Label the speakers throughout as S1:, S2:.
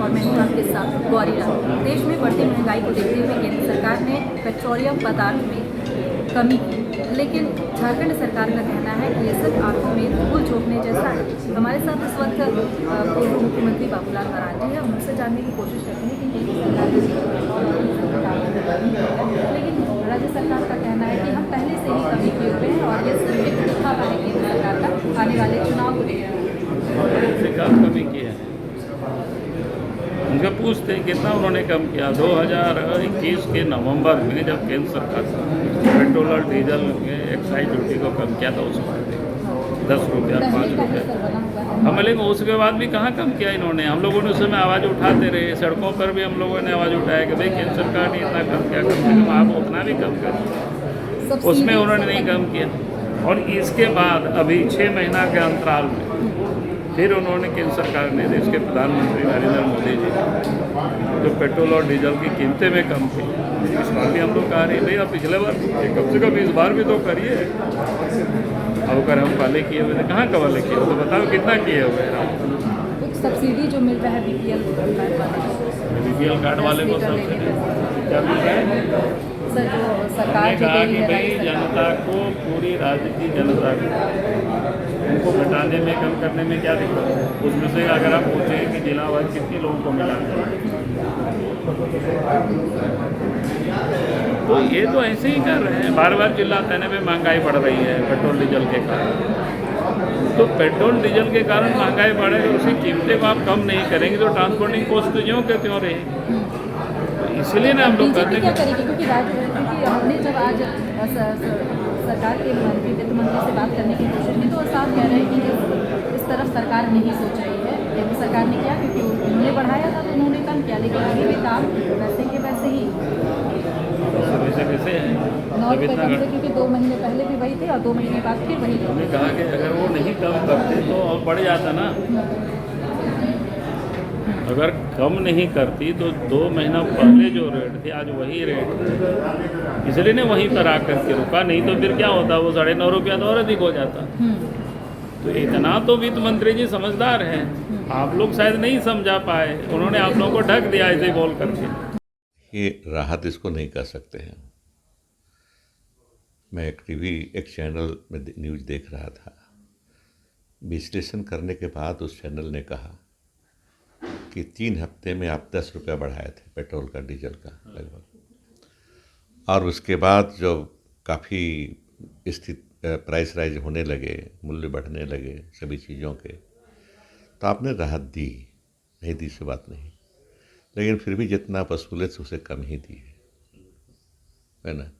S1: और मैं हूँ आपके साथ गौरी राम। देश में बढ़ती महंगाई को देखते हुए केंद्र सरकार ने पेट्रोलियम पदार्थ में कमी की, लेकिन झारखंड सरकार का कहना है कि ये सिर्फ आंखों में धूल झोंकने जैसा है। हमारे साथ इस वक्त पूर्व मुख्यमंत्री बाबूलाल मरांडी है। उनसे जानने की कोशिश करते हैं कि केंद्र सरकार लेकिन राज्य सरकार का कहना है कि हम पहले से ही कमी किए हुए हैं और ये सिर्फ एक दिखावा है केंद्र सरकार का आने वाले चुनाव को लेकर।
S2: कमी की है, उनके पूछते हैं कितना उन्होंने कम किया। 2021 के नवंबर में जब केंद्र सरकार पेट्रोल और डीजल के एक्साइज ड्यूटी को कम किया था उस वक्त 10 रुपये और 5 रुपये हम, लेकिन उसके बाद भी कहाँ कम किया इन्होंने। हम लोगों ने उस समय आवाज़ उठाते रहे, सड़कों पर भी हम लोगों ने आवाज़ उठाया कि भाई केंद्र सरकार ने इतना कम किया, कम से कम आप उतना भी कम करिए। उसमें उन्होंने नहीं कम किया। और इसके बाद अभी 6 महीना के अंतराल में फिर उन्होंने केंद्र सरकार ने, देश के प्रधानमंत्री नरेंद्र मोदी जी जो पेट्रोल और डीजल की कीमतें में कम थी, इस बार भी हम लोग कह रहे हैं भाई आप पिछले बार कम से कम इस बार भी तो करिए। अब अगर हम पहले किए हुए थे, कहाँ कवाले किए हुए तो बताओ कितना किए हुए हैं।
S1: कुछ सब्सिडी जो मिल रहा है बीपीएल
S2: कार्ड वाले को सब्सिडी क्या मिल रहा है?
S1: सर जो सरकार
S2: कहा कि भाई जनता को, पूरी राज्य की जनता को उनको घटाने में, कम करने में क्या दिक्कत है? उसमें से अगर आप पूछें कि जिलावार कितने लोगों को मिला, तो ये तो ऐसे ही कर रहे हैं। बार बार चिल्लाते हैं ना भाई महंगाई बढ़ रही है पेट्रोल डीजल के कारण। तो पेट्रोल डीजल के कारण महंगाई बढ़ेगी, उसकी कीमतें को आप कम नहीं करेंगे तो ट्रांसपोर्टिंग कॉस्ट तो ज्यों के त्यों रहेगी। इसलिए ना हम लोग कहते हैं
S1: क्या करेगी, क्योंकि हमने जब आज सरकार के मंत्री, वित्त मंत्री से बात करने की कोशिश की तो वो साफ कह रहे हैं कि इस तरफ सरकार नहीं सोच रही है। केंद्र सरकार ने किया क्योंकि उन्होंने बढ़ाया था तो उन्होंने कम किया, लेकिन आगे भी काम वैसे के वैसे ही
S2: कैसे हैं
S1: 9 रुपये कम से, क्योंकि 2 महीने पहले भी वही थे और 2 महीने बाद फिर वही थे।
S2: उन्होंने कहा कि अगर वो नहीं कम करते तो और बढ़ जाता ना। अगर कम नहीं करती तो 2 महीना पहले जो रेट थे आज वही रेट थे, इसलिए ने वहीं पर आकर के रुका। नहीं तो फिर क्या होता, वो 9.5 रुपया तो और अधिक हो जाता। तो इतना तो वित्त मंत्री जी समझदार हैं, आप लोग शायद नहीं समझा पाए, उन्होंने आप लोगों को ढक दिया ऐसे बोल करके।
S3: ये राहत इसको नहीं कह सकते हैं। मैं एक चैनल में न्यूज़ देख रहा था, विश्लेषण करने के बाद उस चैनल ने कहा कि 3 हफ्ते में आप 10 रुपया बढ़ाए थे पेट्रोल का, डीजल का लगभग, और उसके बाद जब काफ़ी स्थिति प्राइस राइज होने लगे, मूल्य बढ़ने लगे सभी चीज़ों के, तो आपने राहत दी, नहीं दी से बात नहीं, लेकिन फिर भी जितना आप वसूले थे उसे कम ही दी है ना।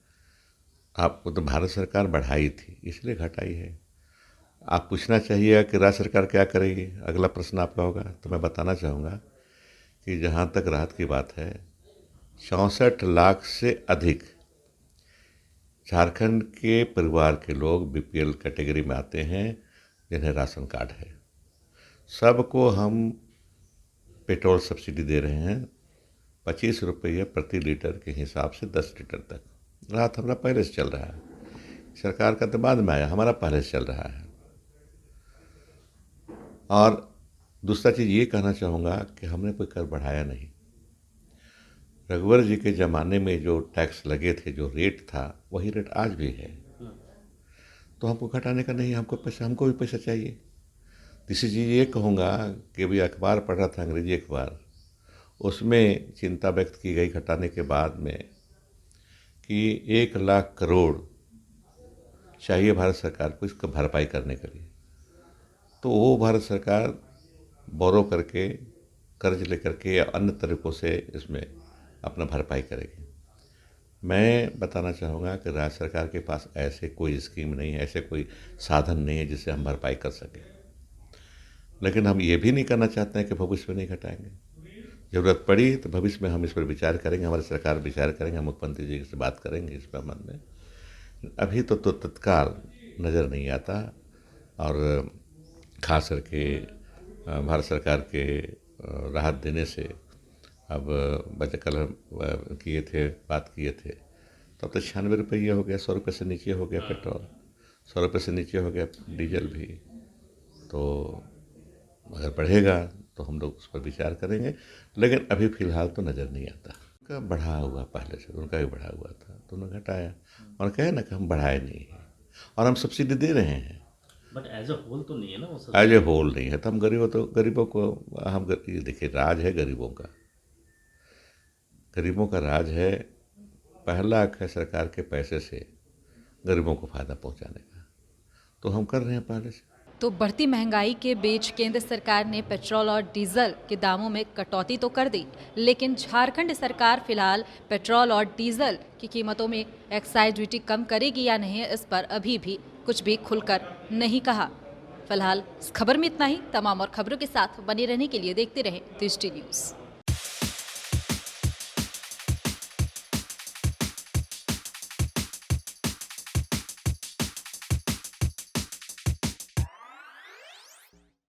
S3: आपको तो भारत सरकार बढ़ाई थी इसलिए घटाई है। आप पूछना चाहिए कि राज्य सरकार क्या करेगी, अगला प्रश्न आपका होगा। तो मैं बताना चाहूँगा कि जहाँ तक राहत की बात है, 64 लाख से अधिक झारखंड के परिवार के लोग बीपीएल कैटेगरी में आते हैं जिन्हें राशन कार्ड है। सबको हम पेट्रोल सब्सिडी दे रहे हैं 25 रुपये प्रति लीटर के हिसाब से 10 लीटर तक। राहत हमारा पहले से चल रहा है, सरकार का तो बाद में आया, हमारा पहले से चल रहा है। और दूसरा चीज़ ये कहना चाहूँगा कि हमने कोई कर बढ़ाया नहीं। रघुवर जी के ज़माने में जो टैक्स लगे थे, जो रेट था, वही रेट आज भी है। तो हमको घटाने का नहीं, हमको भी पैसा चाहिए। तीसरी चीज़ ये कहूँगा कि भी अखबार पढ़ रहा था, अंग्रेजी अखबार, उसमें चिंता व्यक्त की गई घटाने के बाद में कि 1 लाख करोड़ चाहिए भारत सरकार को इसका भरपाई करने के लिए। तो वो भारत सरकार बोरो करके, कर्ज लेकर के या अन्य तरीक़ों से इसमें अपना भरपाई करेगी। मैं बताना चाहूँगा कि राज्य सरकार के पास ऐसे कोई स्कीम नहीं है, ऐसे कोई साधन नहीं है जिससे हम भरपाई कर सकें। लेकिन हम ये भी नहीं करना चाहते हैं कि भविष्य में नहीं घटाएंगे। ज़रूरत पड़ी तो भविष्य में हम इस पर विचार करेंगे, हमारी सरकार विचार करेंगे, हम मुख्यमंत्री जी से बात करेंगे इस संबंध में। अभी तो तत्काल नज़र नहीं आता। और खास करके भारत सरकार के राहत देने से अब बजट कल बात किए थे, तब तो 96 रुपये हो गया, 100 रुपये से नीचे हो गया पेट्रोल, 100 रुपये से नीचे हो गया डीजल भी। तो अगर बढ़ेगा तो हम लोग उस पर विचार करेंगे, लेकिन अभी फ़िलहाल तो नज़र नहीं आता। उनका बढ़ा हुआ पहले से, उनका भी बढ़ा हुआ था तो उन्होंने घटाया और कहे ना कि हम बढ़ाए नहीं हैं और हम सब्सिडी दे रहे हैं।
S4: बट एज अ होल तो नहीं है ना वो
S3: एज ए होल नहीं है, तो हम गरीबों को ये देखिए, राज है गरीबों का राज है। पहला हक है सरकार के पैसे से गरीबों को फ़ायदा पहुंचाने का, तो हम कर रहे हैं पहले से।
S1: तो बढ़ती महंगाई के बीच केंद्र सरकार ने पेट्रोल और डीजल के दामों में कटौती तो कर दी, लेकिन झारखंड सरकार फिलहाल पेट्रोल और डीजल की कीमतों में एक्साइज ड्यूटी कम करेगी या नहीं, इस पर अभी भी कुछ भी खुलकर नहीं कहा। फिलहाल इस खबर में इतना ही। तमाम और खबरों के साथ बने रहने के लिए देखते रहें दृष्टि न्यूज़।